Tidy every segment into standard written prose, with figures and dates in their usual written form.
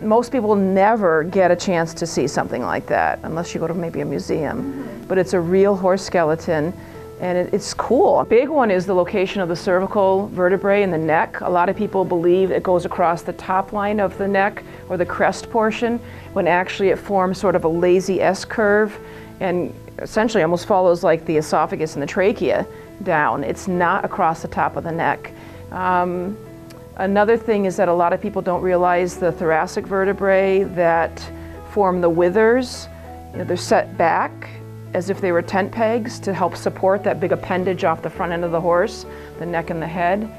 most people never get a chance to see something like that unless you go to maybe a museum. But it's a real horse skeleton, and it's cool. A big one is the location of the cervical vertebrae in the neck. A lot of people believe it goes across the top line of the neck or the crest portion, when actually it forms sort of a lazy S curve and essentially almost follows like the esophagus and the trachea down. It's not across the top of the neck. Another thing is that a lot of people don't realize the thoracic vertebrae that form the withers. They're set back as if they were tent pegs to help support that big appendage off the front end of the horse, the neck and the head.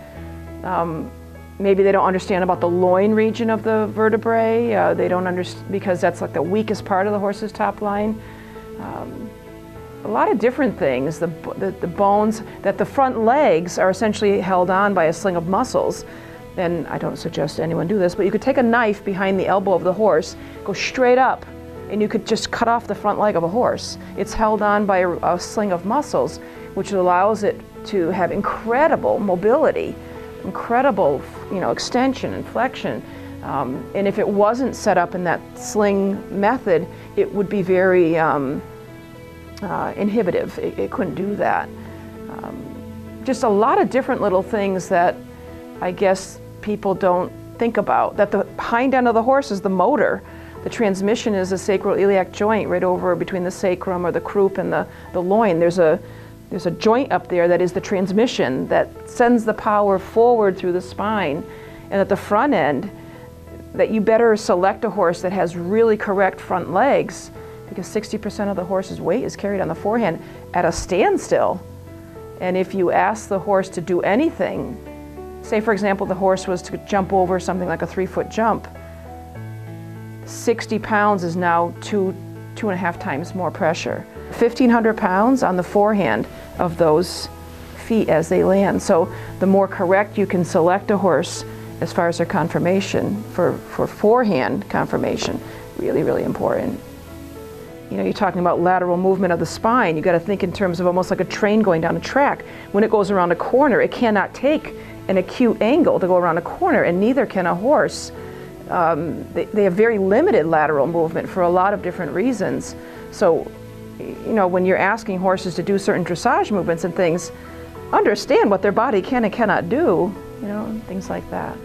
Maybe they don't understand about the loin region of the vertebrae. They don't understand because that's like the weakest part of the horse's top line. A lot of different things. The bones, that the front legs are essentially held on by a sling of muscles. And I don't suggest anyone do this, but you could take a knife behind the elbow of the horse, go straight up, and you could just cut off the front leg of a horse. It's held on by a sling of muscles, which allows it to have incredible mobility, incredible, extension and flexion. And if it wasn't set up in that sling method, it would be very inhibitive. It couldn't do that. Just a lot of different little things that I guess people don't think about. That the hind end of the horse is the motor. The transmission is the sacroiliac joint right over between the sacrum or the croup and the loin. There's a joint up there that is the transmission that sends the power forward through the spine. And at the front end, that you better select a horse that has really correct front legs, because 60% of the horse's weight is carried on the forehand at a standstill. And if you ask the horse to do anything, say for example the horse was to jump over something like a 3-foot jump, 60 pounds is now two and a half times more pressure. 1,500 pounds on the forehand of those feet as they land. So the more correct you can select a horse as far as their conformation, for forehand conformation, really, really important. You're talking about lateral movement of the spine. You got to think in terms of almost like a train going down a track. When it goes around a corner, it cannot take an acute angle to go around a corner, and neither can a horse. They have very limited lateral movement for a lot of different reasons. So, when you're asking horses to do certain dressage movements and things, understand what their body can and cannot do, things like that.